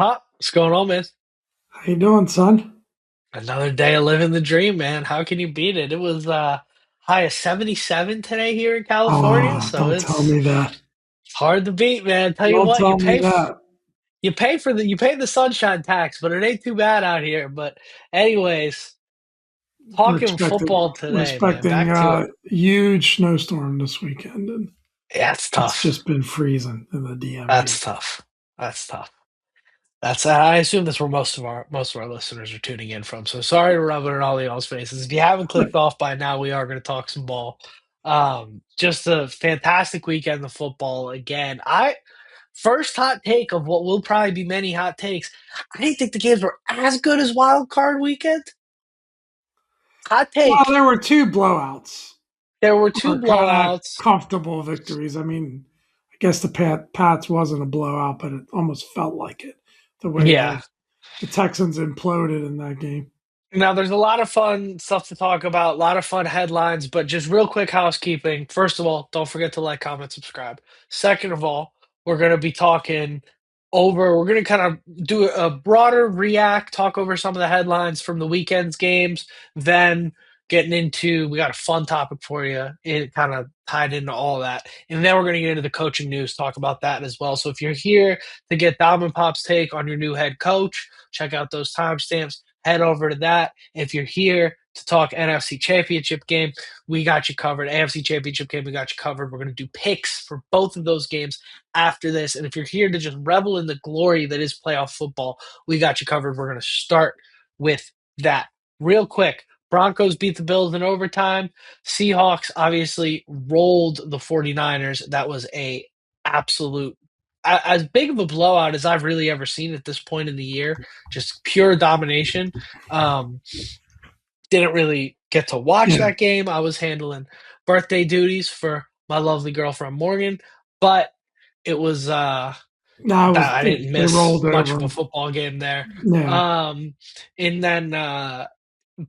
Pop, what's going on, man? How you doing, son? Another day of living the dream, man. How can you beat it? It was high of 77 today here in California, Oh, so don't tell me that. it's hard to beat, man. Tell you Don't what, tell me that. you pay the sunshine tax, but it ain't too bad out here. But anyways, We're talking expecting football we're today, man. expecting Back to it. a huge snowstorm this weekend, and Yeah, it's it's tough. just been freezing in the That's DMV. tough. That's tough. That's I assume that's where most of our listeners are tuning in from. So sorry to rub it in all y'all's faces. If you haven't clicked off by now, we are going to talk some ball. Just a fantastic weekend of football again. I first hot take of what will probably be many hot takes. I didn't think the games were as good as Wild Card Weekend. Hot Well, take. there were two blowouts, There were two or kind of blowouts. comfortable victories. I mean, I guess the Pats wasn't a blowout, but it almost felt like it. The way Yeah, the Texans imploded in that game. now, there's a lot of fun stuff to talk about, a lot of fun headlines, but just real quick housekeeping. First of all, don't forget to like, comment, subscribe. Second of all, we're going to be we're going to kind of do a broader react, talk over some of the headlines from the weekend's games, then getting into, we got a fun topic for you. It kind of tied into all that. And then we're going to get into the coaching news, talk about that as well. So if you're here to get Dom and Pop's take on your new head coach, check out those timestamps, head over to that. If you're here to talk NFC Championship game, we got you covered. AFC Championship game, we got you covered. We're going to do picks for both of those games after this. And if you're here to just revel in the glory that is playoff football, we got you covered. We're going to start with that. Real quick, Broncos beat the Bills in overtime. Seahawks obviously rolled the 49ers. That was a absolute as big of a blowout as I've really ever seen at this point in the year. Just pure domination. Um, didn't really get to watch Yeah, that game. I was handling birthday duties for my lovely girlfriend Morgan, but it was no, it that was I didn't they miss rolled much of over. a football game there. Yeah, Um, and then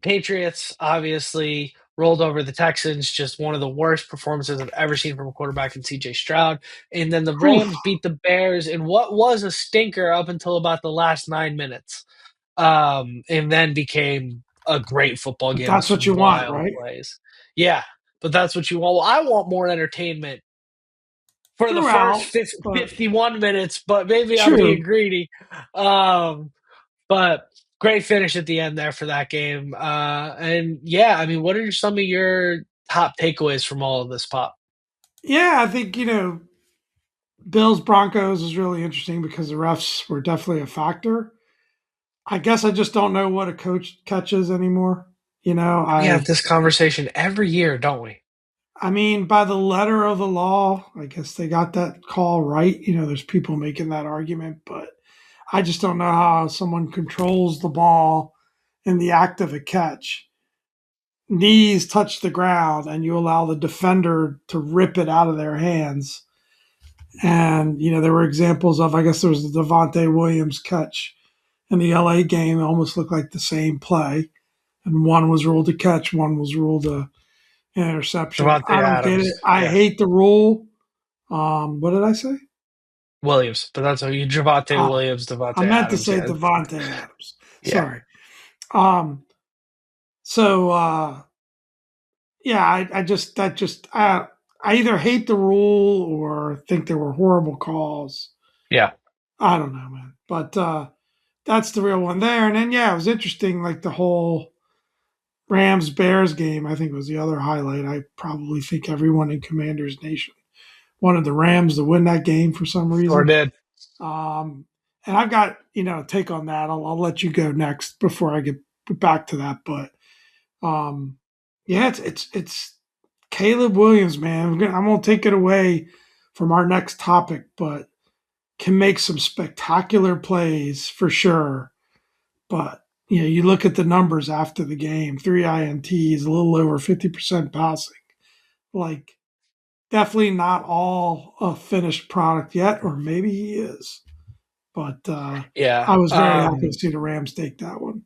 Patriots obviously rolled over the Texans, just one of the worst performances I've ever seen from a quarterback in CJ Stroud. And then the Whew. Rams beat the Bears in what was a stinker up until about the last 9 minutes. And then became a great football But game with that's what some you want, wild right? plays. Yeah, but that's what you want. Well, I want more entertainment for the first Throughout, but 51 minutes, but maybe I'm being true. greedy. Um, but great finish at the end there for that game. And yeah, I mean, what are some of your top takeaways from all of this, Pop? Yeah, I think Bills Broncos is really interesting because the refs were definitely a factor. I guess I just don't know what a coach catches anymore. You know, We have I this conversation every year, don't we? I mean, by the letter of the law, I guess they got that call right. There's people making that argument, but I just don't know how someone controls the ball in the act of a catch. Knees touch the ground, and you allow the defender to rip it out of their hands. And there were examples of, I guess there was the Devontae Williams catch in the LA game. It almost looked like the same play, and one was ruled a catch, one was ruled an interception. Devontae I don't get it. Adams, I yeah, hate the rule. What did I say? Williams, but that's what you Javante Oh, Williams, I Devontae meant to Adams, say yeah, Devontae Adams. yeah, Sorry. Um, so yeah, I just that just I either hate the rule or think there were horrible calls. yeah. I don't know, man. But that's the real one there. And then yeah, it was interesting. Like the whole Rams Bears game, I think was the other highlight. I probably think everyone in Commanders Nation wanted the Rams to win that game for some Sure reason. did. Um, and I've got a take on that. I'll let you go next before I get back to that. But yeah, it's Caleb Williams, man. I'm gonna take it away from our next topic, but can make some spectacular plays for sure. But you look at the numbers after the game: three ints, a little over 50% passing. Like, definitely not all a finished product yet, or maybe he is. But Yeah. I was very happy to see the Rams take that one.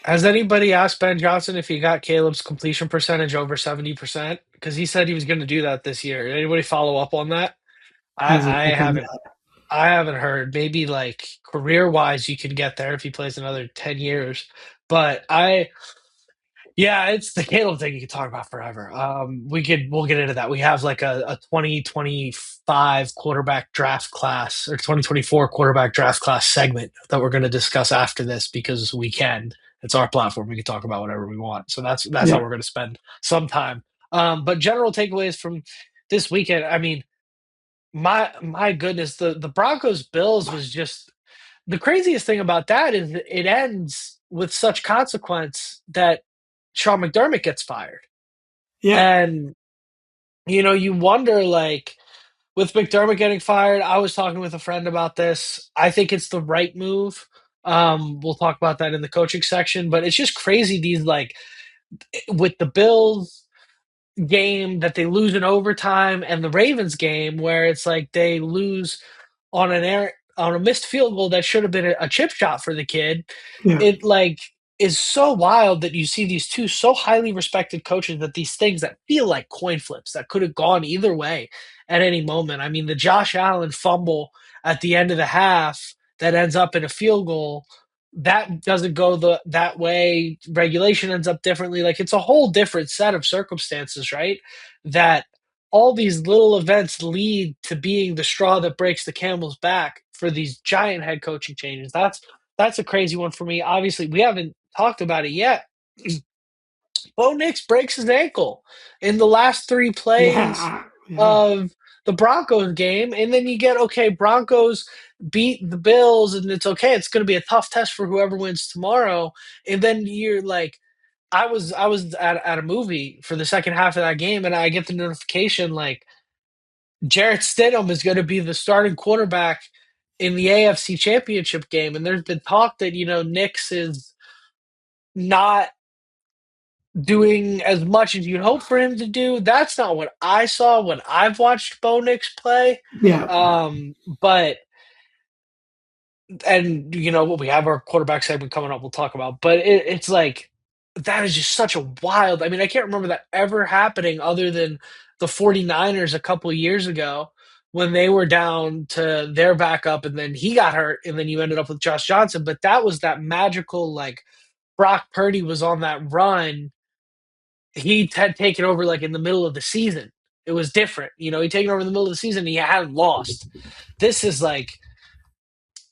Has anybody asked Ben Johnson if he got Caleb's completion percentage over 70%? Because he said he was going to do that this year. Did anybody follow up on that? Hasn't I happened haven't. yet. I haven't heard. Maybe like career wise, you could get there if he plays another 10 years. But yeah, it's the Caleb thing you could talk about forever. We'll get into that. We have like a 2025 quarterback draft class or 2024 quarterback draft class segment that we're going to discuss after this because we can. It's our platform. We can talk about whatever we want. So that's how Yeah, we're going to spend some time. But general takeaways from this weekend. I mean, my goodness, the Broncos Bills was just the craziest thing about that is that it ends with such consequence that Sean McDermott gets fired. yeah, And you wonder like with McDermott getting fired, I was talking with a friend about this. I think it's the right move. We'll talk about that in the coaching section, but it's just crazy these like with the Bills game that they lose in overtime and the Ravens game where it's like they lose on a missed field goal that should have been a chip shot for the kid. yeah. It like is so wild that you see these two so highly respected coaches that these things that feel like coin flips that could have gone either way at any moment. I mean, the Josh Allen fumble at the end of the half that ends up in a field goal that doesn't go that way. Regulation ends up differently. Like it's a whole different set of circumstances, right? That all these little events lead to being the straw that breaks the camel's back for these giant head coaching changes. That's a crazy one for me. Obviously, we haven't talked about it yet. Bo Nix breaks his ankle in the last three plays Yeah. of the Broncos game, and then you get okay, Broncos beat the Bills, and it's okay. It's going to be a tough test for whoever wins tomorrow, and then you're like, I was at a movie for the second half of that game, and I get the notification like Jarrett Stidham is going to be the starting quarterback in the AFC Championship game, and there's been talk that Nix is not doing as much as you'd hope for him to do. That's not what I saw when I've watched Bo Nix play. Yeah. But and we have our quarterback segment coming up. We'll talk about, but it's like that is just such a wild. I mean, I can't remember that ever happening other than the 49ers a couple of years ago when they were down to their backup and then he got hurt and then you ended up with Josh Johnson. But that was that magical like Brock Purdy was on that run. He had taken over like in the middle of the season. It was different. He taken over in the middle of the season. He hadn't lost. This is like,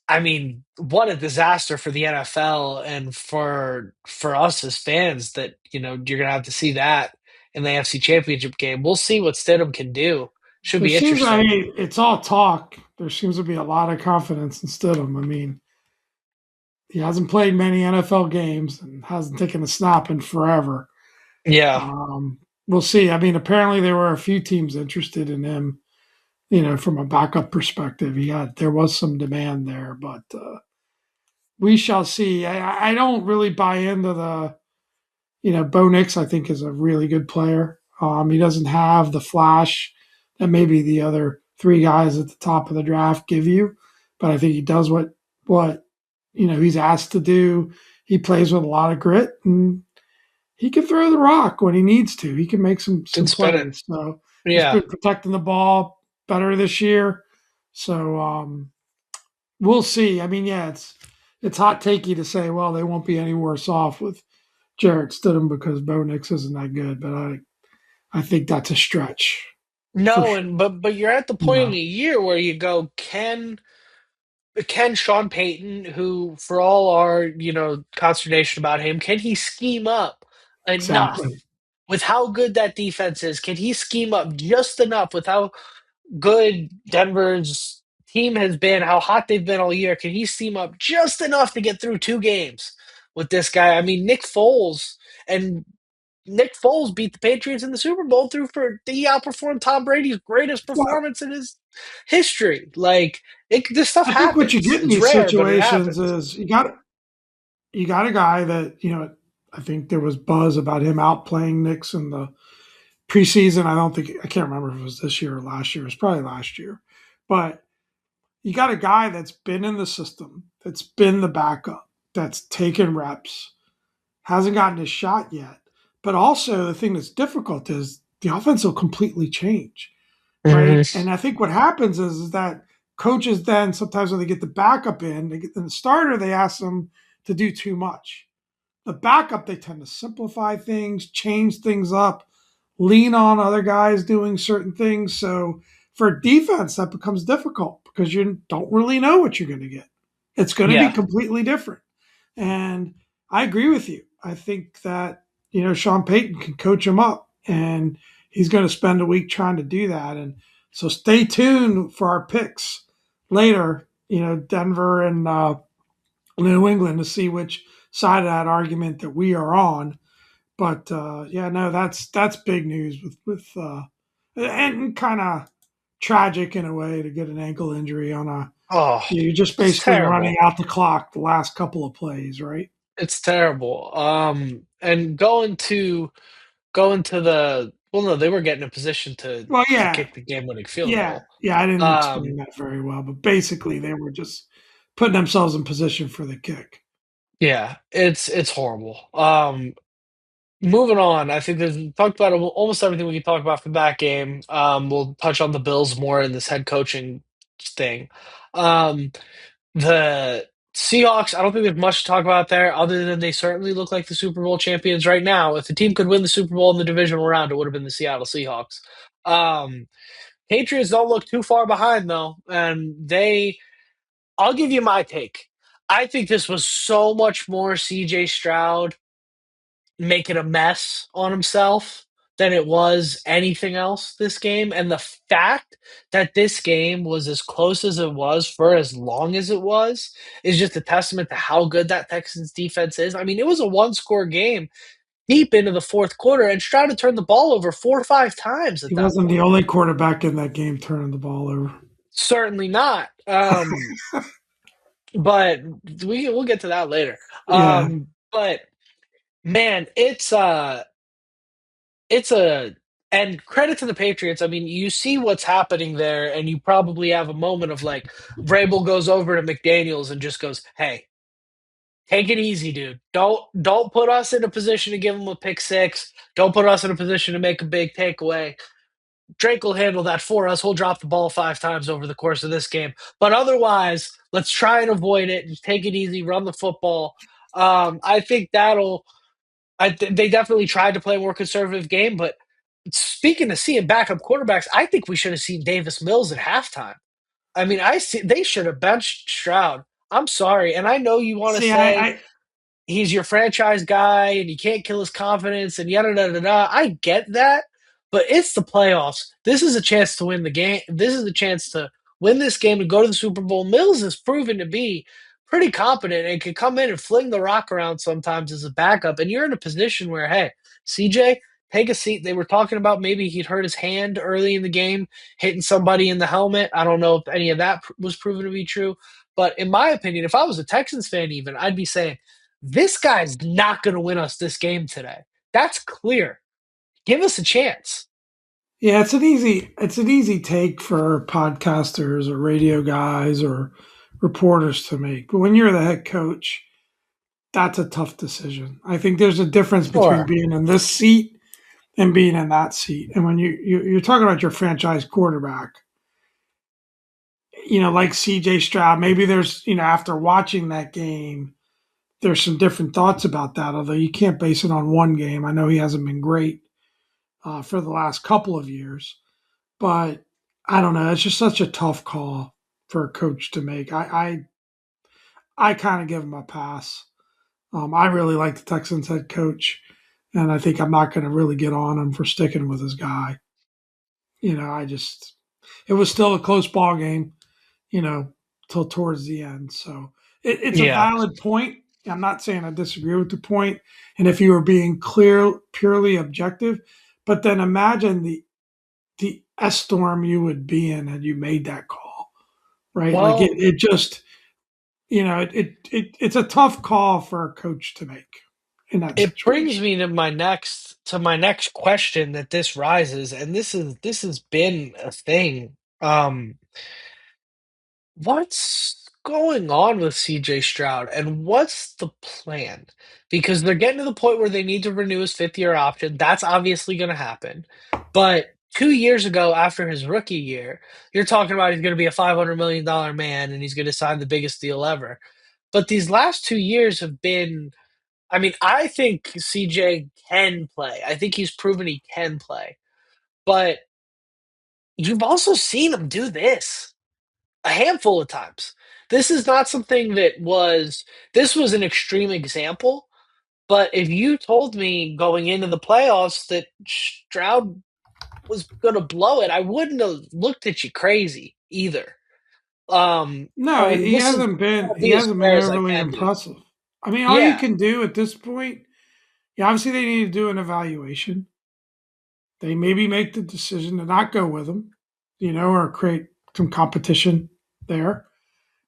I mean, what a disaster for the NFL and for us as fans that you're gonna have to see that in the AFC Championship game. We'll see what Stidham can do. Should There be seems, I interesting. mean, it's all talk. There seems to be a lot of confidence in Stidham. I mean, he hasn't played many NFL games and hasn't taken a snap in forever. Yeah, Um, we'll see. I mean, apparently there were a few teams interested in him. From a backup perspective, there was some demand there, but we shall see. I don't really buy into the Bo Nix. I think is a really good player. He doesn't have the flash that maybe the other three guys at the top of the draft give you, but I think he does what he's asked to do. He plays with a lot of grit, and he can throw the rock when he needs to. He can make can some spin it. plays. So he's Yeah. been protecting the ball better this year. So we'll see. I mean, yeah, it's hot takey to say, well, they won't be any worse off with Jarrett Stidham because Bo Nix isn't that good, but I think that's a stretch for No, sure. and but you're at the You point in know, the year where you go, can Sean Payton, who for all our, consternation about him, can he scheme up enough exactly. with how good that defense is? Can he scheme up just enough with how good Denver's team has been, how hot they've been all year? Can he scheme up just enough to get through two games with this guy? I mean, and Nick Foles beat the Patriots in the Super Bowl he outperformed Tom Brady's greatest Well, performance in his history. Like this stuff I think what you happens. get in It's these rare, but it situations happens. is you got a guy that I think there was buzz about him outplaying Knicks in the preseason. I can't remember if it was this year or last year. It was probably last year, but you got a guy that's been in the system, that's been the backup, that's taken reps, hasn't gotten his shot yet. But also, the thing that's difficult is the offense will completely change, Hmm. right? And I think what happens is that coaches then sometimes when they get the backup in, they get the starter, they ask them to do too much. The backup, they tend to simplify things, change things up, lean on other guys doing certain things. So for defense, that becomes difficult because you don't really know what you're going to get. It's going to be Yeah. completely different. And I agree with you. I think that, Sean Payton can coach him up and he's going to spend a week trying to do that. And so stay tuned for our picks later, Denver and New England to see which side of that argument that we are on. But yeah, no, that's big news with and kind of tragic in a way to get an ankle injury on a Oh, you're just it's basically running terrible. out the clock the last couple of plays, right? It's terrible. And going to the well, no, they were getting in position Well, to yeah, kick the game-winning field yeah, goal. yeah. I didn't explain Um, that very well, but basically they were just putting themselves in position for the kick. yeah, it's horrible. Moving on, I think there's talked about almost everything we can talk about from that game. We'll touch on the Bills more in this head coaching thing. Um, the Seahawks, I don't think there's much to talk about there, other than they certainly look like the Super Bowl champions right now. If the team could win the Super Bowl in the divisional round, it would have been the Seattle Seahawks. Um, Patriots don't look too far behind though, and I'll give you my take. I think this was so much more CJ Stroud making a mess on himself than it was anything else this game. And the fact that this game was as close as it was for as long as it was is just a testament to how good that Texans defense is. I mean, it was a one-score game deep into the fourth quarter, and Stroud had turned the ball over 4 or 5 times He at that wasn't the point. only quarterback in that game turning the ball over. Certainly not. But we'll get to that later. Yeah, But man, it's a and credit to the Patriots. I mean, you see what's happening there, and you probably have a moment of like Vrabel goes over to McDaniels and just goes, "Hey, take it easy, dude. Don't put us in a position to give him a pick six. Don't put us in a position to make a big takeaway. Drake will handle that for us. He'll drop the ball 5 times over the course of this game, but otherwise, let's try and avoid it. Just take it easy, run the football." I think that'll they definitely tried to play a more conservative game, but speaking of seeing backup quarterbacks, I think we should have seen Davis Mills at halftime. I mean, I see they should have benched Stroud. I'm sorry, and I know you want to see, say I he's your franchise guy and you can't kill his confidence and yada da da da. I get that, but it's the playoffs. This is a chance to win the game. This is a chance to win this game and go to the Super Bowl. Mills has proven to be pretty competent and can come in and fling the rock around sometimes as a backup. And you're in a position where, hey, CJ, take a seat. They were talking about maybe he'd hurt his hand early in the game, hitting somebody in the helmet. I don't know if any of that was proven to be true. But in my opinion, if I was a Texans fan, even, I'd be saying, this guy's not going to win us this game today. That's clear. Give us a chance. Yeah, it's an easy take for podcasters or radio guys or reporters to make. But when you're the head coach, that's a tough decision. I think there's a difference between Sure. being in this seat and being in that seat. And when you're talking about your franchise quarterback, like CJ Stroud, maybe there's, after watching that game, there's some different thoughts about that, although you can't base it on one game. I know he hasn't been great for the last couple of years. But I don't know. It's just such a tough call for a coach to make. I kind of give him a pass. I really like the Texans head coach, and I think I'm not going to really get on him for sticking with his guy. It was still a close ball game, you know, till towards the end. So it's a Yeah. valid point. I'm not saying I disagree with the point. And if you were being purely objective, but then imagine the S storm you would be in had you made that call, right? Like it, Well, it just, it's a tough call for a coach to make in that it brings situation. me to my next question that this rises, and this has been a thing. What's going on with CJ Stroud and what's the plan? Because they're getting to the point where they need to renew his fifth year option. That's obviously going to happen. But 2 years ago, after his rookie year, you're talking about he's going to be a $500 million man and he's going to sign the biggest deal ever. But these last 2 years have been. I mean, I think CJ can play. I think he's proven he can play. But you've also seen him do this a handful of times. This is not something that was. This was an extreme example. But if you told me going into the playoffs that Stroud was going to blow it, I wouldn't have looked at you crazy either. No, And he this is hasn't been. I'll He be as hasn't been fair as I overly can be. impressive. I mean, all you Yeah, can do at this point, yeah, obviously they need to do an evaluation. They maybe make the decision to not go with him, or create some competition there.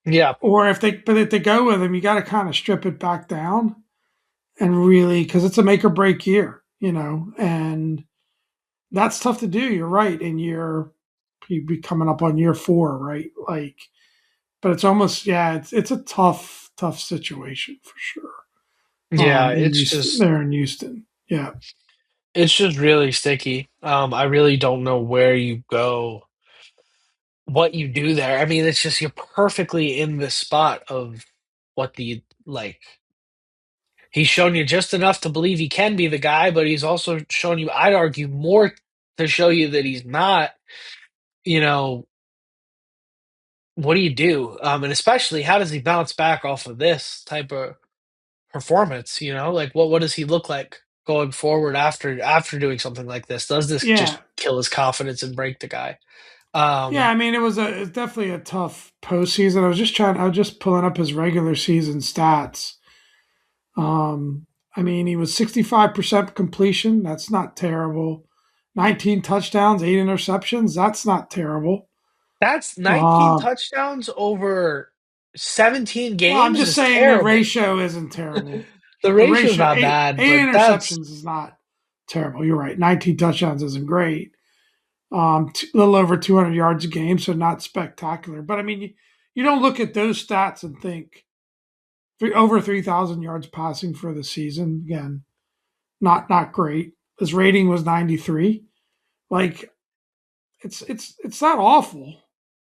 yeah, Or if they go with him, you got to kind of strip it back down and really, because it's a make or break year, and that's tough to do. You're right. You'd be coming up on year four, right? Like, but it's almost, yeah, it's a tough situation for sure. yeah. In Houston, there in Houston, yeah, It's just really sticky. I really don't know where you go, what you do there. I mean, it's just you're perfectly in the spot of what the like. He's shown you just enough to believe he can be the guy, but he's also shown you, I'd argue, more to show you that he's not. You know, what do you do? And especially, how does he bounce back off of this type of performance? Like what does he look like going forward after doing something like this? Does this yeah, just kill his confidence and break the guy? yeah. Um, I mean, it's definitely a tough postseason. I was just pulling up his regular season stats. Um, I mean, he was 65% completion. That's not terrible. 19 touchdowns, 8 interceptions. That's not terrible. that's 19 Um, touchdowns over 17 well, I'm games just is saying the terrible. ratio isn't terrible. The The ratio's ratio not bad, eight but that's interceptions is not terrible. You're right. 19 touchdowns isn't great. A little over 200 yards a game, so not spectacular. But I mean, you don't look at those stats and think over 3,000 yards passing for the season. Again, not great. His rating was 93. Like it's not awful,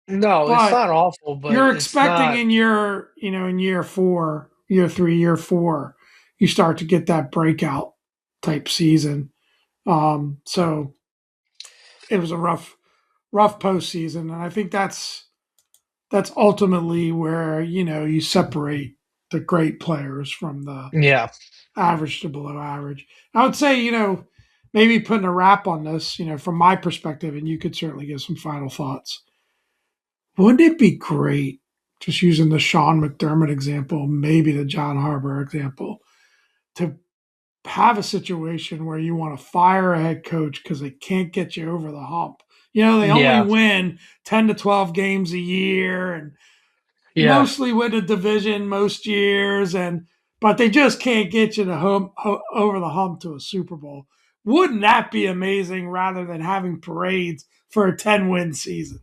no, it's but not awful, but you're it's expecting not. in year four, year three, year four, you start to get that breakout type season. So it was a rough postseason, and I think that's ultimately where you separate the great players from the Yeah, average to below average. I would say maybe putting a wrap on this, from my perspective, and you could certainly give some final thoughts. Wouldn't it be great, just using the Sean McDermott example, maybe the John Harbaugh example, to have a situation where you want to fire a head coach because they can't get you over the hump? They only yeah, win 10 to 12 games a year and yeah, mostly win a division most years, but they just can't get you to over the hump to a Super Bowl. Wouldn't that be amazing rather than having parades for a 10-win season?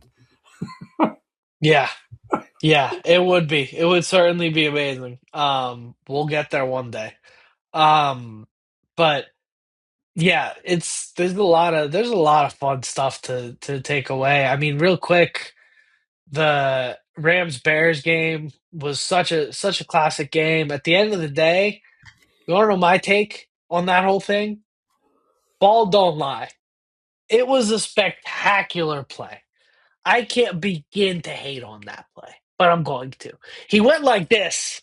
yeah, yeah. It would be. It would certainly be amazing. We'll get there one day. But yeah, there's a lot of fun stuff to take away. I mean, real quick, the Rams Bears game was such a classic game. At the end of the day, you want to know my take on that whole thing? Ball don't lie. It was a spectacular play. I can't begin to hate on that play, but I'm going to. He went like this,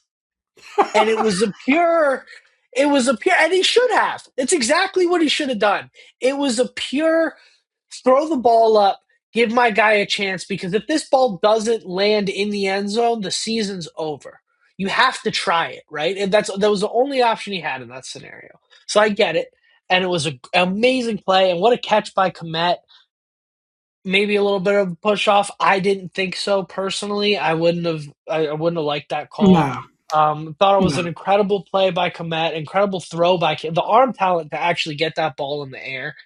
and it was a pure, and he should have. It's exactly what he should have done. It was a pure throw the ball up, give my guy a chance, because if this ball doesn't land in the end zone, the season's over. You have to try it, right? And that was the only option he had in that scenario. So I get it. And it was an amazing play, and what a catch by Komet. Maybe a little bit of a push off. I didn't think so personally. I wouldn't have liked that call. No, Thought it was no, an incredible play by Komet, incredible throw by the arm talent to actually get that ball in the air.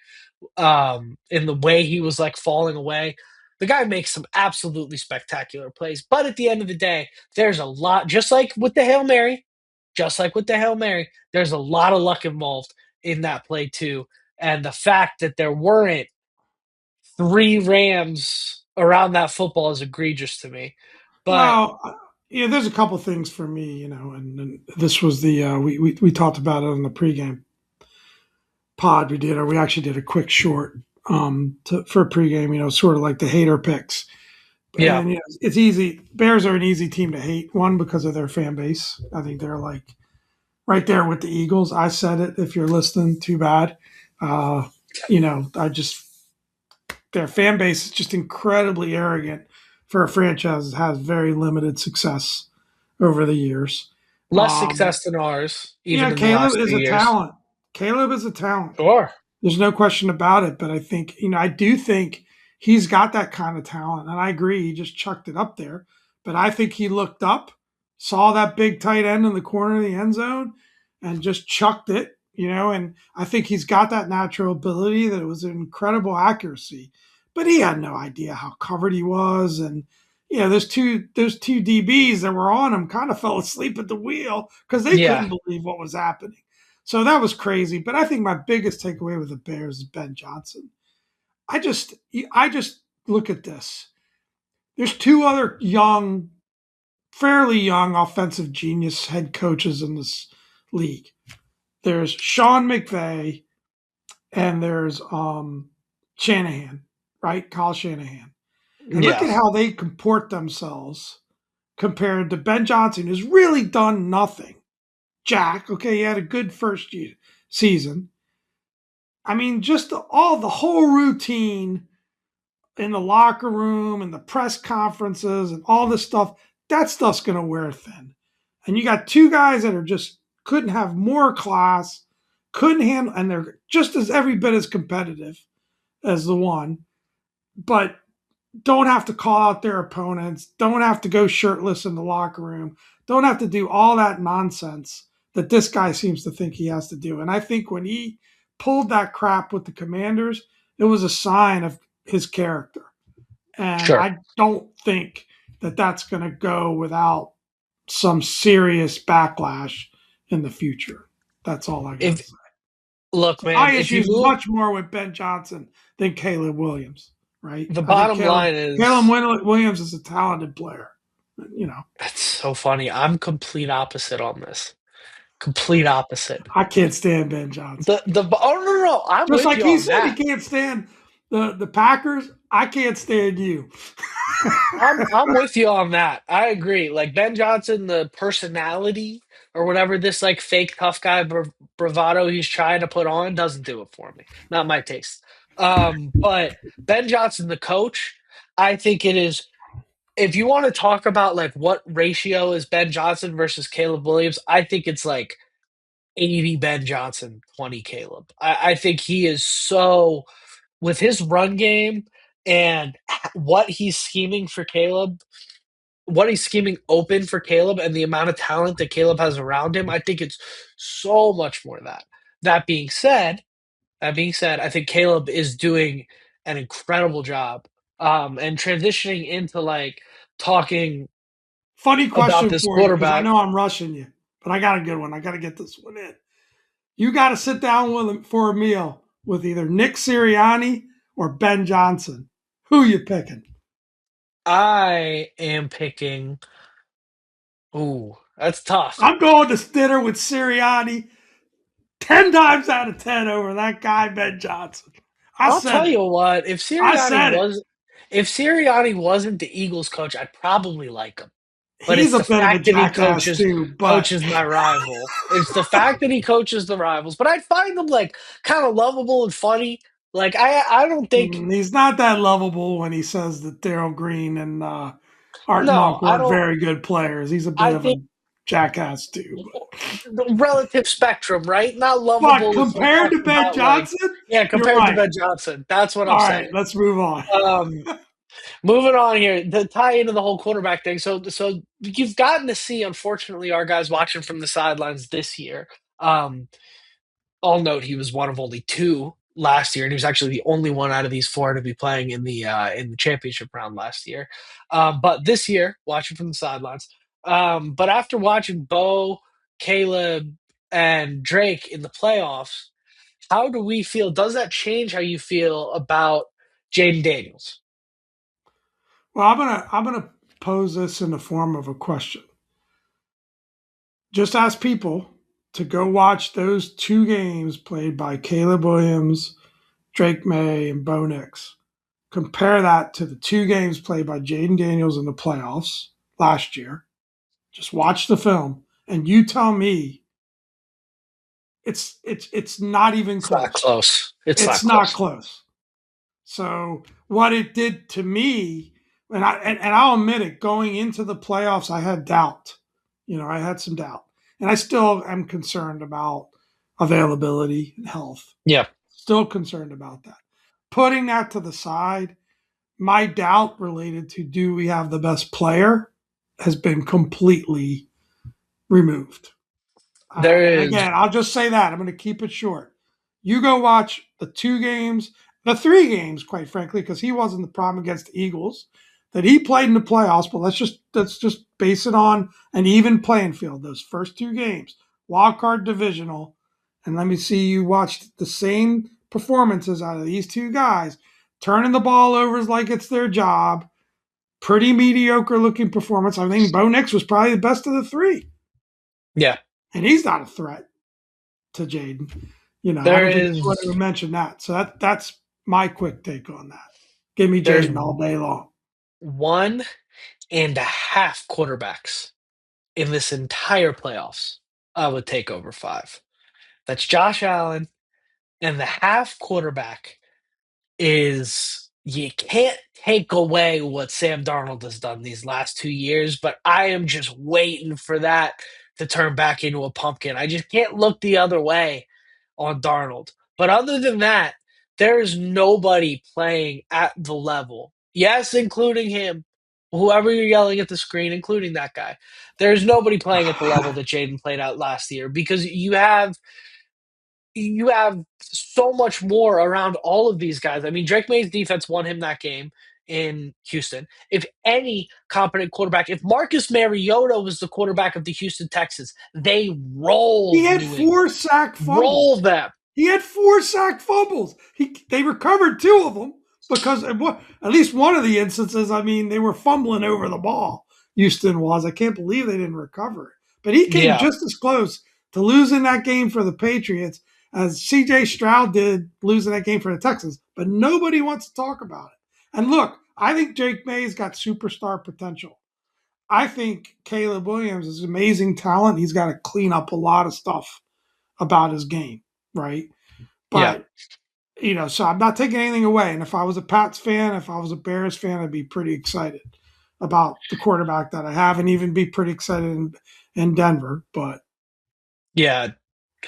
In the way he was like falling away. The guy makes some absolutely spectacular plays. But at the end of the day, there's a lot, just like with the Hail Mary, there's a lot of luck involved in that play too. And the fact that there weren't three Rams around that football is egregious to me. But Well, yeah, there's a couple things for me, and this was the we talked about it on the pregame pod we did, or we actually did a quick short for a pregame, sort of like the hater picks. yeah, And it's easy. Bears are an easy team to hate. One, because of their fan base. I think they're like right there with the Eagles. I said it. If you're listening, too bad. Uh, I just their fan base is just incredibly arrogant for a franchise that has very limited success over the years. less Um, success than ours, yeah, even in the Caleb last is few a years. talent. Caleb is a talent. Sure. There's no question about it. But I think, I do think he's got that kind of talent. And I agree, he just chucked it up there. But I think he looked up, saw that big tight end in the corner of the end zone, and just chucked it, And I think he's got that natural ability that it was an incredible accuracy. But he had no idea how covered he was. And, those two DBs that were on him kind of fell asleep at the wheel because they Yeah. couldn't believe what was happening. So that was crazy. But I think my biggest takeaway with the Bears is Ben Johnson. I just I just look at this. There's two other fairly young offensive genius head coaches in this league. There's Sean McVay and there's Shanahan, right? Kyle Shanahan. And look Yeah. at how they comport themselves compared to Ben Johnson, who's really done nothing. Jack, okay, he had a good first season. I mean, just the whole routine in the locker room and the press conferences and all this stuff, that stuff's going to wear thin. And you got two guys that are just couldn't have more class, couldn't handle, and they're just as every bit as competitive as the one, but don't have to call out their opponents, don't have to go shirtless in the locker room, don't have to do all that nonsense that this guy seems to think he has to do. And I think when he pulled that crap with the Commanders, it was a sign of his character. And Sure. I don't think that that's going to go without some serious backlash in the future. That's all I got If to say. look, My man, if issue you is move, much more with Ben Johnson than Caleb Williams, right? the I think bottom Caleb line Caleb is Williams is a talented player. You know, it's so funny. I'm complete opposite on this. Complete opposite. I can't stand Ben Johnson. The oh no no no, I'm Just with like you he on said, he that. can't stand the Packers. I can't stand you. I'm with you on that. I agree. Like Ben Johnson, the personality or whatever this like fake tough guy bravado he's trying to put on doesn't do it for me. Not my taste. But Ben Johnson, the coach, I think it is. If you want to talk about like what ratio is Ben Johnson versus Caleb Williams, I think it's like 80 Ben Johnson, 20 Caleb. I think he is so with his run game and what he's scheming for Caleb, what he's scheming open for Caleb, and the amount of talent that Caleb has around him. I think it's so much more that. That being said, I think Caleb is doing an incredible job. And transitioning into like talking Funny about question this for you, because I quarterback. know I'm rushing you, but I got a good one. I got to get this one in. You got to sit down with him for a meal with either Nick Sirianni or Ben Johnson. Who you picking? I am picking. Ooh, that's tough. I'm going to dinner with Sirianni 10 times out of 10 over that guy, Ben Johnson. I I'll said tell it. you what, I said it. If Sirianni wasn't the Eagles coach, I'd probably like him. But He's it's a the bit of a fact that he jackass too, but coaches my rival. It's the fact that he coaches the rivals. But I find him like kind of lovable and funny. Like I don't think he's not that lovable when he says that Daryl Green and Art no, Monk I weren't don't very good players. He's a bit I of a think jackass too. the relative spectrum, right? Not But lovable if we're compared to talking Ben about like Johnson, yeah, you're compared to right. Ben Johnson. That's what I'm All right, saying. let's move on. Um Moving on here to tie into the whole quarterback thing. So you've gotten to see, unfortunately, our guys watching from the sidelines this year. Um, I'll note he was one of only two last year, and he was actually the only one out of these four to be playing in the championship round last year. But this year, watching from the sidelines. But after watching Bo, Caleb, and Drake in the playoffs, how do we feel? Does that change how you feel about Jaden Daniels. Well, I'm gonna pose this in the form of a question. Just ask people to go watch those two games played by Caleb Williams, Drake May, and Bo Nix. Compare that to the two games played by Jaden Daniels in the playoffs last year. Just watch the film, and you tell me it's not even It's not close. close. It's It's not not close. close. So what it did to me, and I'll admit it, going into the playoffs, I had doubt. I had some doubt, and I still am concerned about availability and health. Yeah. Still concerned about that. Putting that to the side, my doubt related to do we have the best player has been completely removed. There And is again, I'll just say that. I'm going to keep it short. You go watch the two games, the three games, quite frankly, because he wasn't the problem against the Eagles that he played in the playoffs. But let's just base it on an even playing field. Those first two games, wild card divisional, and let me see you watch the same performances out of these two guys, turning the ball over like it's their job. Pretty mediocre looking performance. I think Bo Nix was probably the best of the three, yeah. and he's not a threat to Jaden. I There don't think anyone is ever mentioned that. So that's my quick take on that. Give me there's Jaden all day long. 1.5 quarterbacks in this entire playoffs I would take over five. That's Josh Allen, and the half quarterback is you can't take away what Sam Darnold has done these last 2 years, but I am just waiting for that to turn back into a pumpkin. I just can't look the other way on Darnold. But other than that, there is nobody playing at the level. Yes, including him. Whoever you're yelling at the screen, including that guy. There's nobody playing at the level that Jaden played out last year because you have so much more around all of these guys. I mean, Drake May's defense won him that game in Houston. If any competent quarterback, if Marcus Mariota was the quarterback of the Houston Texans, they He roll had New four England, sack roll fumbles. them. He had four sack fumbles. They recovered two of them because at least one of the instances, I mean, they were fumbling over the ball. Houston was. I can't believe they didn't recover it. But he came Yeah, just as close to losing that game for the Patriots as C.J. Stroud did losing that game for the Texans. But nobody wants to talk about it. And look, I think Drake May's got superstar potential. I think Caleb Williams is amazing talent. He's got to clean up a lot of stuff about his game, right? yeah, But so I'm not taking anything away. And if I was a Pats fan, if I was a Bears fan, I'd be pretty excited about the quarterback that I have, and even be pretty excited in Denver. But yeah.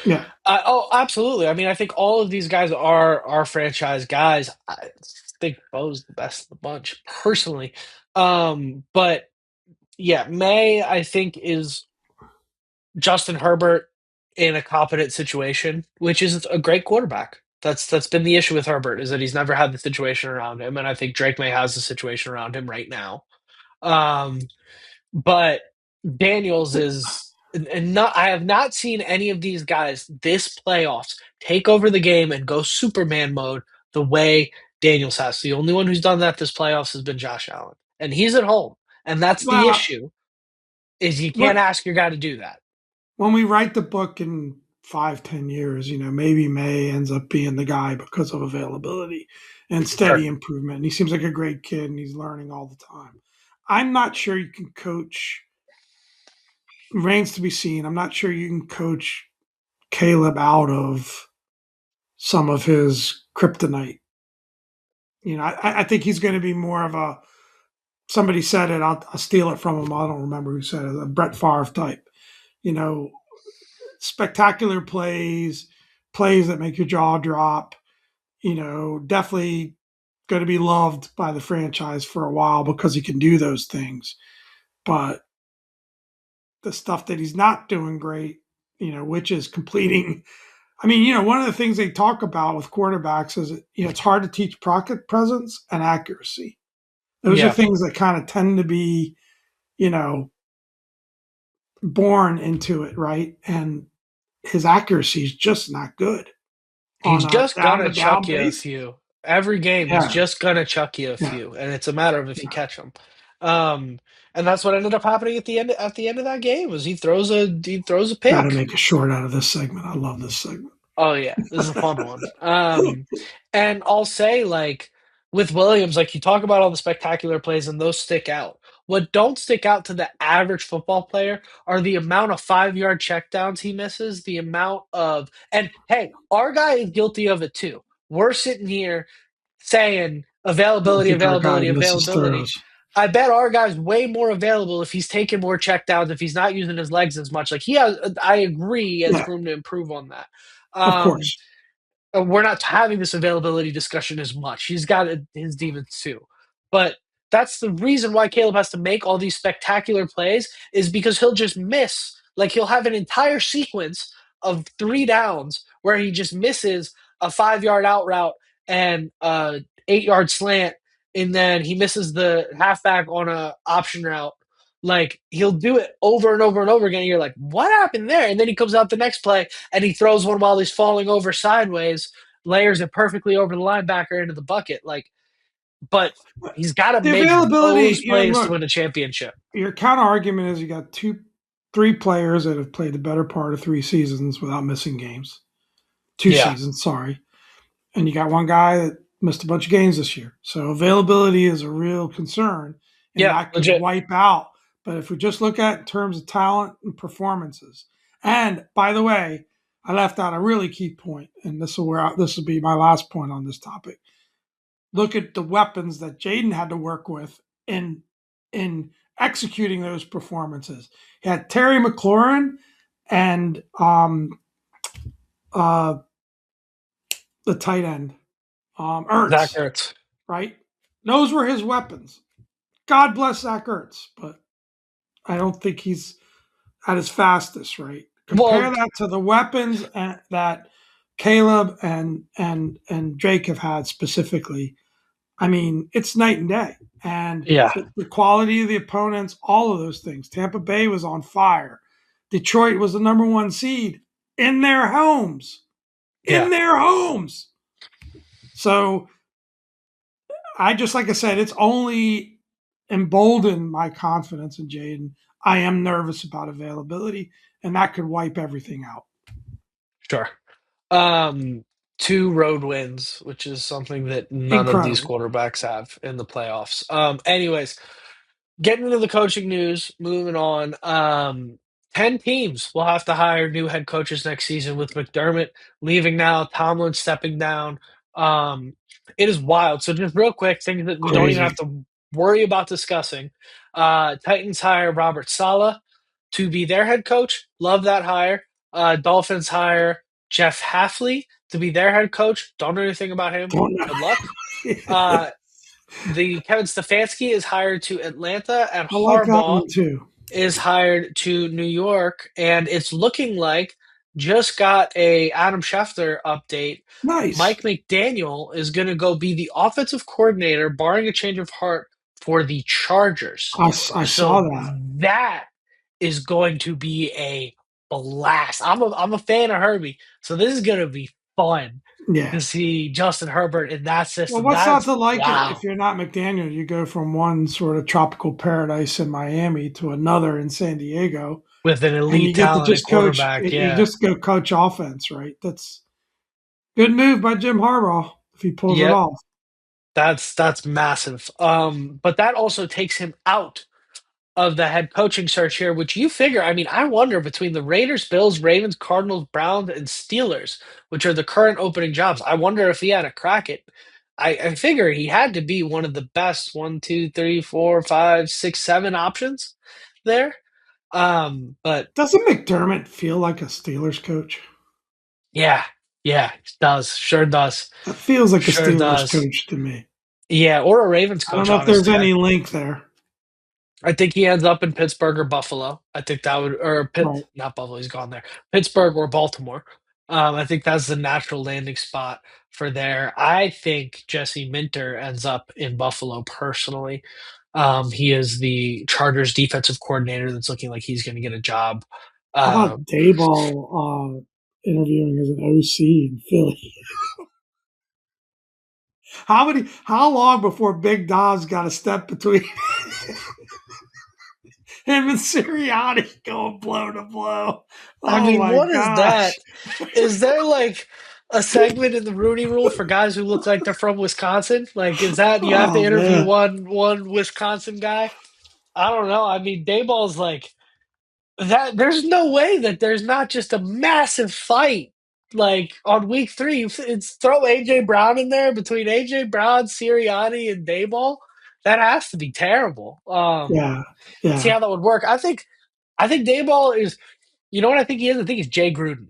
yeah, Oh, absolutely. I mean, I think all of these guys are franchise guys. I think Bo's the best of the bunch, personally. But yeah, May I think is Justin Herbert in a competent situation, which is a great quarterback. That's been the issue with Herbert is that he's never had the situation around him, and I think Drake May has the situation around him right now. Um, but Daniels is and not. I have not seen any of these guys this playoffs take over the game and go Superman mode the way Daniels has. The only one who's done that this playoffs has been Josh Allen, and he's at home, and that's the well, issue. Is you can't what ask your guy to do that. when we write the book in 5, 10 years, maybe May ends up being the guy because of availability and Sure. steady improvement. And he seems like a great kid, and he's learning all the time. I'm not sure you can coach. Remains to be seen. I'm not sure you can coach Caleb out of some of his kryptonite. I think he's going to be more of a. Somebody said it. I'll steal it from him. I don't remember who said it. A Brett Favre type. You know, spectacular plays, plays that make your jaw drop. Definitely going to be loved by the franchise for a while because he can do those things. But the stuff that he's not doing great, which is completing. I mean, one of the things they talk about with quarterbacks is, it's hard to teach pocket presence and accuracy. Those are Yeah. things that kind of tend to be, you know, born into it, right? And his accuracy is just not good on He's a just down gonna to down chuck you a base. few. Every game, he's Yeah, just gonna chuck you a yeah, few, and it's a matter of if you yeah. catch him. Um, and that's what ended up happening at the end of that game was he throws a Got to pick. make a short out of this segment. I love this segment. Oh yeah, this is a fun one. And I'll say like with Williams, like you talk about all the spectacular plays and those stick out. What don't stick out to the average football player are the amount of 5 yard checkdowns he misses, the amount of and hey, our guy is guilty of it too. We're sitting here saying I availability, think our guy availability, misses availability. throws. I bet our guy's way more available if he's taking more checkdowns, if he's not using his legs as much. Like he has, I agree, he has Yeah, room to improve on that. of Um, course. we're not having this availability discussion as much. He's got his demons too, but that's the reason why Caleb has to make all these spectacular plays is because he'll just miss. Like he'll have an entire sequence of 3 downs where he just misses a 5 yard out route and a 8 yard slant, and then he misses the halfback on a option route. Like he'll do it over and over and over again. And you're like, what happened there? And then he comes out the next play and he throws one while he's falling over sideways, layers it perfectly over the linebacker into the bucket. Like, but he's got to The make availability, those plays to look, win a championship. your counter argument is you got three players that have played the better part of 3 seasons without missing games. Two Yeah, seasons, sorry. And you got one guy that missed a bunch of games this year. So availability is a real concern, and yeah, that could legit. wipe out. But if we just look at in terms of talent and performances, and by the way, I left out a really key point, and this will be my last point on this topic. Look at the weapons that Jaden had to work with in executing those performances. He had Terry McLaurin and uh, the tight end, Zach Ertz, Ertz. right? Those were his weapons. God bless Zach Ertz, but I don't think he's at his fastest, right? Compare Well, that to the weapons that Caleb and Drake have had specifically. I mean, it's night and day. And yeah, the quality of the opponents, all of those things. Tampa Bay was on fire. Detroit was the number one seed in their homes. yeah, In their homes. So I just like I said, it's only emboldened my confidence in Jaden. I am nervous about availability, and that could wipe everything out. sure. Um, 2 road wins, which is something that none of these Incredible. quarterbacks have in the playoffs. Anyways, getting into the coaching news, moving on. 10 teams will have to hire new head coaches next season with McDermott leaving now, Tomlin stepping down. Um, it is wild. So just real quick, things that we don't even have Crazy. to worry about discussing. Titans hire Robert Saleh to be their head coach. Love that hire. Dolphins hire Jeff Halfley to be their head coach. Don't know anything about him. Don't know. Good luck. I Uh, the Kevin Stefanski is hired to Atlanta, and like that Harbaugh one too. is hired to New York. And it's looking like just got a Adam Schefter update. Nice. Mike McDaniel is going to go be the offensive coordinator, barring a change of heart, for the Chargers. I saw So that. that is going to be a blast. I'm a fan of Herbie, so this is going to be fun Yeah. to see Justin Herbert in that Well, system. what's not That's to like it if wow. you're not McDaniel? You go from one sort of tropical paradise in Miami to another in San Diego, With an and you elite get to talented just coach. quarterback, You yeah. just go coach offense, right? That's good move by Jim Harbaugh if he pulls it Yep, off. that's massive. But that also takes him out of the head coaching search here, which you figure, I mean, I wonder between the Raiders, Bills, Ravens, Cardinals, Browns, and Steelers, which are the current opening jobs, I wonder if he had a crack at I figure he had to be one of the best one, two, three, four, five, six, seven options there. But Doesn't McDermott feel like a Steelers coach? yeah, yeah, it does. Sure does. That feels like a Sure Steelers does. coach to me. Yeah, or a Ravens I don't coach, know if there's honestly. any link there. I think he ends up in Pittsburgh or Buffalo. I think that would, or Pitt, Right. not Buffalo, he's gone there. Pittsburgh or Baltimore. I think that's the natural landing spot for there. I think Jesse Minter ends up in Buffalo personally. He is the Chargers defensive coordinator that's looking like he's going to get a job. How Um, about Dayball interviewing as an OC in Philly? How long before Big Dom's got a step between him and Sirianni going blow to blow? I Oh mean, my what is that? gosh. Is there like a segment in the Rooney Rule for guys who look like they're from Wisconsin? Like, is that you have to Oh interview man. one Wisconsin guy? I don't know. I mean, Dayball's like that. There's no way that there's not just a massive fight like on week three. It's throw AJ Brown in there between AJ Brown, Sirianni, and Dayball. That has to be terrible. Yeah. See Yeah. how that would work. I think Dayball is. You know what I think he is? I think he's Jay Gruden.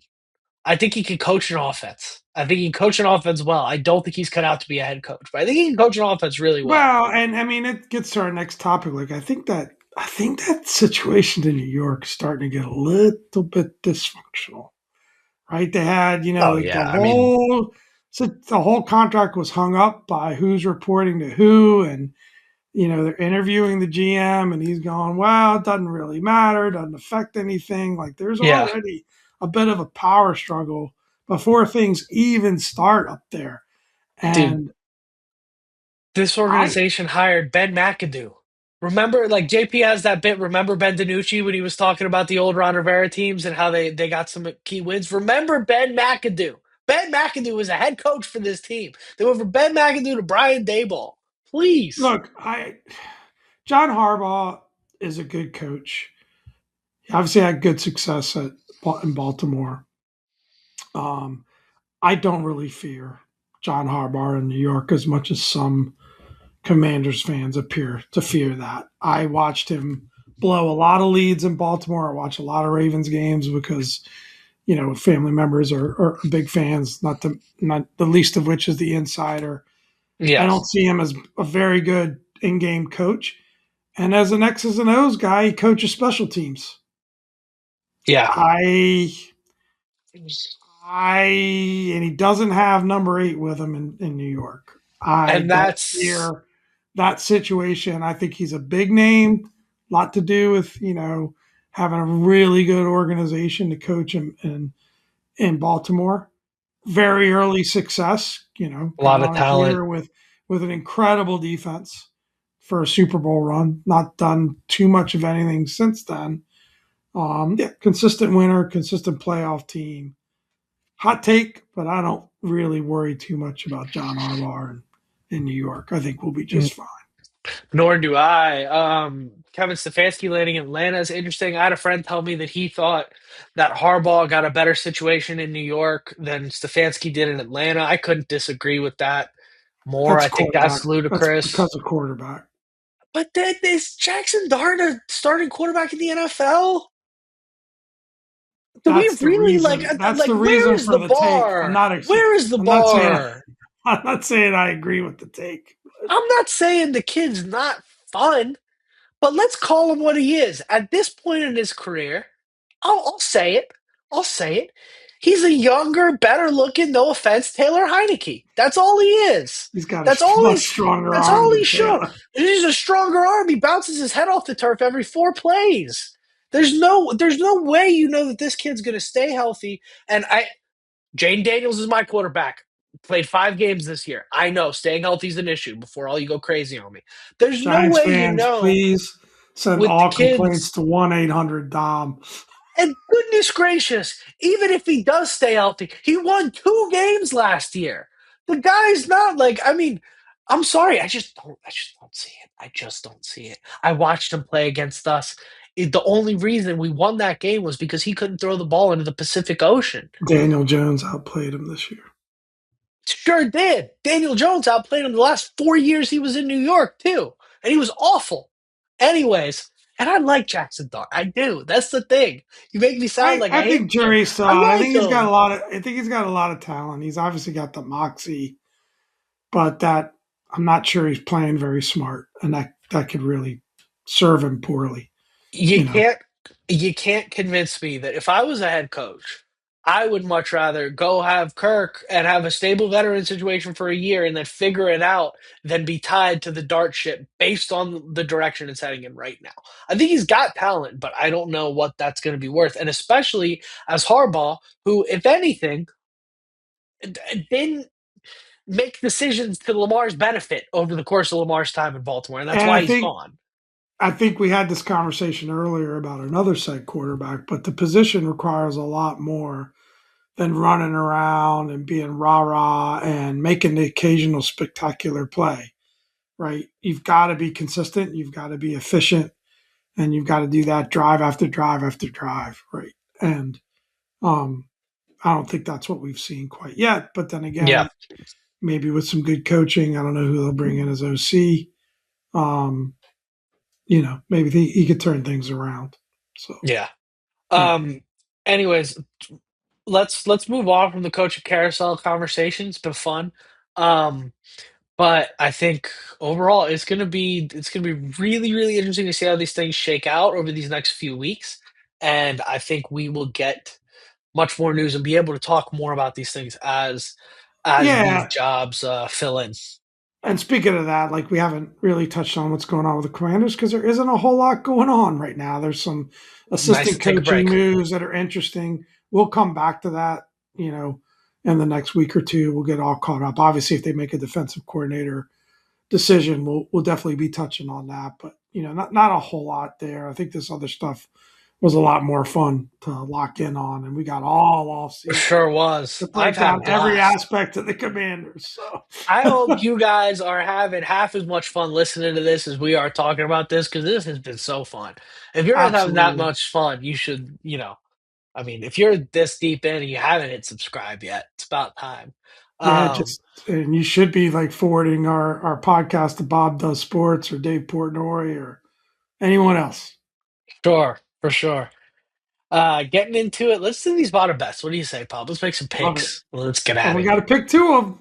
I think he can coach an offense. I think he can coach an offense well. I don't think he's cut out to be a head coach, but I think he can coach an offense really well. Well, and I mean it gets to our next topic. Like I think that situation in New York is starting to get a little bit dysfunctional. Right? They had, Oh like yeah, I mean, the whole contract was hung up by who's reporting to who, and they're interviewing the GM, and he's going, "Well, it doesn't really matter, doesn't affect anything." Like there's yeah, already a bit of a power struggle before things even start up there, dude, and this I organization hired Ben McAdoo. Remember, like JP has that bit. Remember Ben DiNucci when he was talking about the old Ron Rivera teams and how they got some key wins. Remember Ben McAdoo. Ben McAdoo was a head coach for this team. They went from Ben McAdoo to Brian Daboll. Please, look, I John Harbaugh is a good coach. He obviously had good success in Baltimore. Um, I don't really fear John Harbaugh in New York as much as some Commanders fans appear to fear that. I watched him blow a lot of leads in Baltimore. I watch a lot of Ravens games because family members are big fans. Not the least of which is the insider. I yeah, don't see him as a very good in-game coach, and as an X's and O's guy, he coaches special teams. yeah, I I and he doesn't have number 8 with him in New York. I and don't that's fear that situation. I think he's a big name, a lot to do with having a really good organization to coach him in Baltimore. Very early success. a Got lot of on a talent. year with an incredible defense for a Super Bowl run. Not done too much of anything since then. Yeah, consistent winner, consistent playoff team. Hot take, but I don't really worry too much about John Harbaugh in New York. I think we'll be just fine. Nor do I. Kevin Stefanski landing in Atlanta is interesting. I had a friend tell me that he thought that Harbaugh got a better situation in New York than Stefanski did in Atlanta. I couldn't disagree with that more. That's I think quarterback. that's That's ludicrous. because of quarterback. But then is Jackson Dart a starting quarterback in the NFL? Do we That's the really like reason. That's like the where reason is for the the take. bar? Where is the I'm not saying. bar? I'm not saying I agree with the take. I'm not saying the kid's not fun. But let's call him what he is. At this point in his career, I'll say it. I'll say it. He's a younger, better looking, no offense, Taylor Heineke. That's all he is. He's got That's a all much he's stronger that's arm all than he's shown. Taylor. He's a stronger arm. He bounces his head off the turf every 4 plays. There's no way you know that this kid's gonna stay healthy. And Jane Daniels is my quarterback. Played 5 games this year. I know staying healthy is an issue before all you go crazy on me. There's no Giants way you fans, know please send with the all complaints kids. to 1-800 Dom. And goodness gracious, even if he does stay healthy, he won 2 games last year. The guy's not like, I mean, I'm sorry, I just don't see it. I just don't see it. I watched him play against us. The only reason we won that game was because he couldn't throw the ball into the Pacific Ocean. Daniel Jones outplayed him this year. Sure did. Daniel Jones outplayed him the last 4 years he was in New York, too. And he was awful. Anyways, and I like Jackson Dart. I do. That's the thing. You make me sound like I I hate think the kid. jury's still I out. like him. I think he's got a lot of talent. He's obviously got the moxie, but that I'm not sure he's playing very smart, and that could really serve him poorly. you You know, can't you can't convince me that if I was a head coach, I would much rather go have Kirk and have a stable veteran situation for a year and then figure it out than be tied to the dart ship based on the direction it's heading in right now. I think he's got talent, but I don't know what that's going to be worth. And especially as Harbaugh, who, if anything, didn't. make decisions to Lamar's benefit over the course of Lamar's time in Baltimore, and that's And why he's gone. I think we had this conversation earlier about another side quarterback, but the position requires a lot more than running around and being rah rah and making the occasional spectacular play, right? You've got to be consistent, you've got to be efficient, and you've got to do that drive after drive after drive, right? And um, I don't think that's what we've seen quite yet. But then Yeah, again, maybe with some good coaching, I don't know who they'll bring in as OC. Um, maybe he could turn things around. So yeah. yeah, Um. Anyways, let's move on from the coach of carousel conversation. It's been fun. Um. But I think overall it's gonna be really, really interesting to see how these things shake out over these next few weeks. And I think we will get much more news and be able to talk more about these things as these yeah. jobs fill in. And speaking of that, like we haven't really touched on what's going on with the Commanders because there isn't a whole lot going on right now. There's some Nice to assistant take a coaching break. moves that are interesting. We'll come back to that, in the next week or two. We'll get all caught up. Obviously, if they make a defensive coordinator decision, we'll definitely be touching on that. But not a whole lot there. I think this other stuff was a lot more fun to lock in on, and we got all off season Sure was. to I've break had a down every blast. aspect of the Commanders. So I hope you guys are having half as much fun listening to this as we are talking about this because this has been so fun. If you're not having that absolutely. much fun, you should, I mean, if you're this deep in and you haven't hit subscribe yet, it's about time. Yeah, Um, just and you should be like forwarding our podcast to Bob Does Sports or Dave Portnoy or anyone else. sure, for sure. Getting into it, let's do these bottom bets. What do you say, Pop? Let's make some Love it. picks. Let's get And out we of got here. to pick two of them.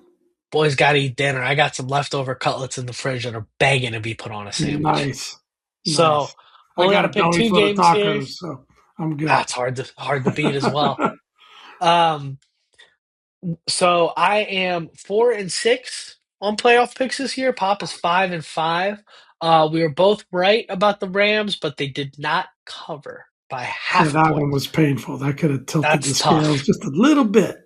Boys got to eat dinner. I got some leftover cutlets in the fridge that are begging to be put on a sandwich. Nice, So nice. I only got got to a pick belly two full of games here. tacos, so I'm good. That's hard to beat as well. Um, so I am 4-6 on playoff picks this year. Pop is 5-5. We were both right about the Rams, but they did not cover by Yeah, half a that point. one was painful. That could have tilted the That's scales tough. just a little bit.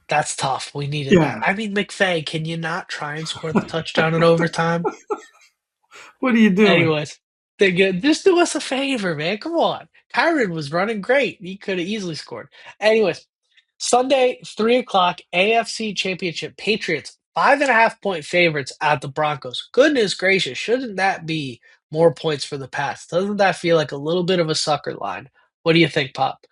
That's tough. We needed that. Yeah. I mean, McVay, can you not try and score the touchdown in overtime? What are you doing? Anyways, they get just do us a favor, man. Come on. Kyron was running great. He could have easily scored. Anyways, Sunday, 3 o'clock, AFC Championship. Patriots, 5.5 point favorites at the Broncos. Goodness gracious, shouldn't that be more points for the Pats? Doesn't that feel like a little bit of a sucker line? What do you think, Pop?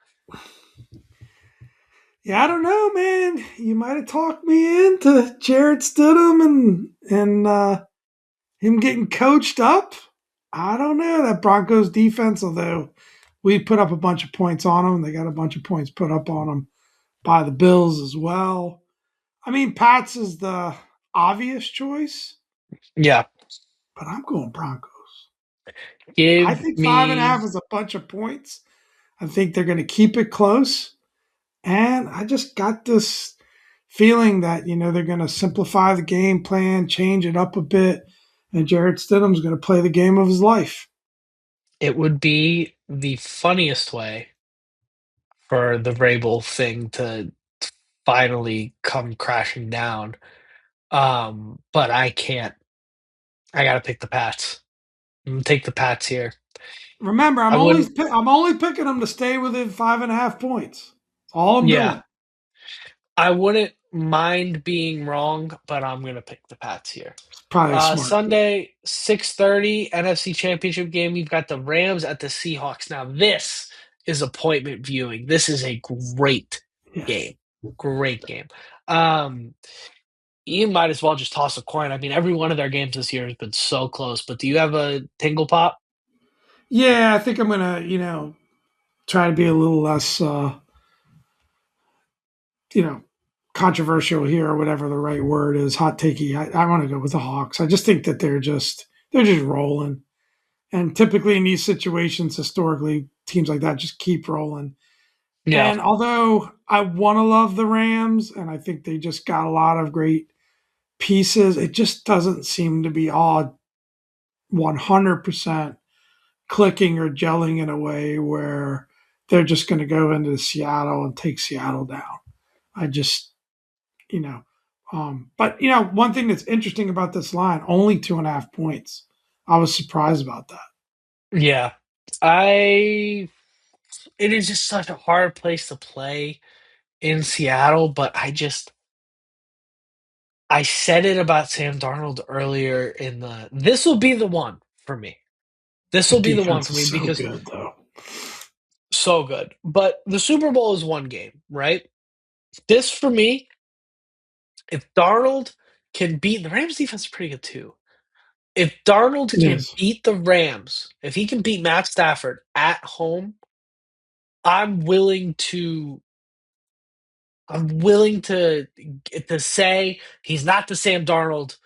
Yeah, I don't know, man. You might have talked me into Jared Stidham and him getting coached up. I don't know that Broncos defense, although we put up a bunch of points on them. They got a bunch of points put up on them by the Bills as well. I mean, Pats is the obvious choice, Yeah, but I'm going Broncos. I give think 5.5 me. is a bunch of points. I think they're going to keep it close. And I just got this feeling that, they're going to simplify the game plan, change it up a bit, and Jared Stidham's going to play the game of his life. It would be the funniest way for the Vrabel thing to finally come crashing down. But I can't. I gotta pick the Pats. I'm gonna take the Pats here. Remember, I wouldn't. I'm only picking them to stay within 5.5 points. That's all I'm Yeah, doing. I wouldn't mind being wrong, but I'm gonna pick the Pats here. It's probably a smart pick. Sunday, 6:30 NFC Championship game. You've got the Rams at the Seahawks. Now this is appointment viewing. This is a great Yeah. game. Great game. Um, you might as well just toss a coin. I mean, every one of their games this year has been so close. But do you have a tingle pop? Yeah, I think I'm gonna, try to be a little less, you know, controversial here or whatever the right word is, hot takey. I want to go with the Hawks. I just think that they're just rolling. And typically in these situations, historically, teams like that just keep rolling. Yeah, And although I want to love the Rams, and I think they just got a lot of great pieces, it just doesn't seem to be all 100% clicking or gelling in a way where they're just going to go into Seattle and take Seattle down. I just, you know, But one thing that's interesting about this line, only 2.5 points. I was surprised about that. Yeah. I it is just such a hard place to play in Seattle, but I said it about Sam Darnold earlier in the this will be the one for me. This The will be the one defense for is me so because good, though. so good. But the Super Bowl is one game, right? This for me, if Darnold can beat the Rams defense is pretty good too. If Darnold It can is. beat the Rams, if he can beat Matt Stafford at home, I'm willing to I'm willing to say he's not the Sam Darnold.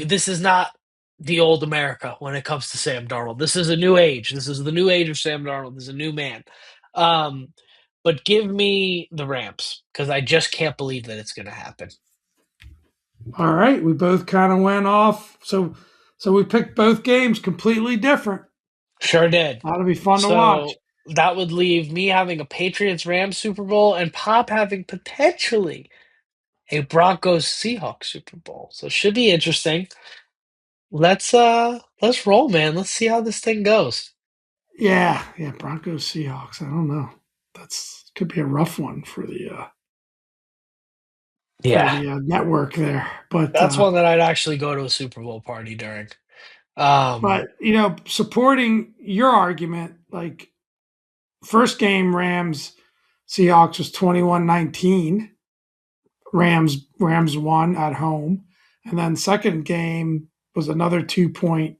This is not the old America when it comes to Sam Darnold. This is a new age. This is the new age of Sam Darnold. This is a new man. Um, but give me the Rams because I just can't believe that it's going to happen. All right, we both kind of went off. So we picked both games completely different. Sure did. That'll be fun to watch. So that would leave me having a Patriots Rams Super Bowl and Pop having potentially a Broncos Seahawks Super Bowl. So it should be interesting. Let's roll, man. Let's see how this thing goes. Yeah, yeah. Broncos Seahawks. I don't know. That's could be a rough one for Yeah. the network there. But That's one that I'd actually go to a Super Bowl party during. Um, supporting your argument, like first game Rams Seahawks was 21-19. Rams won at home. And then second game was another 2 point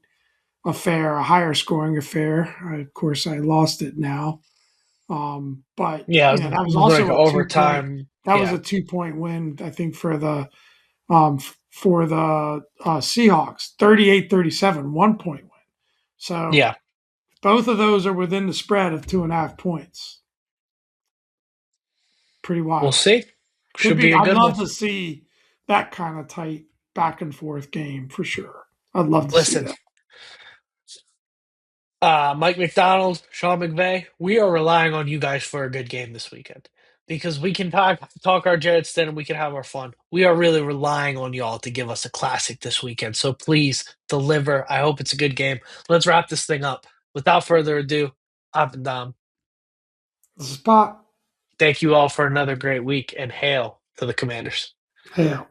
affair, a higher scoring affair. Of course, I lost it now. But yeah, that it was was like also a 2 point. overtime. That was Yeah. a 2 point win, I think, for the Seahawks. 38-37, 1 point win. So Yeah. both of those are within the spread of 2.5 points. Pretty We'll wild. see. Could Should be. be a I'd good one. love to see that kind of tight back and forth game for sure. I'd love to see Listen, that. Mike McDonald, Sean McVay, we are relying on you guys for a good game this weekend because we can talk our Jared Stidham and we can have our fun. We are really relying on y'all to give us a classic this weekend. So please deliver. I hope it's a good game. Let's wrap this thing up. Without further ado, up and down. This is Pop. Thank you all for another great week and hail to the Commanders. Hell.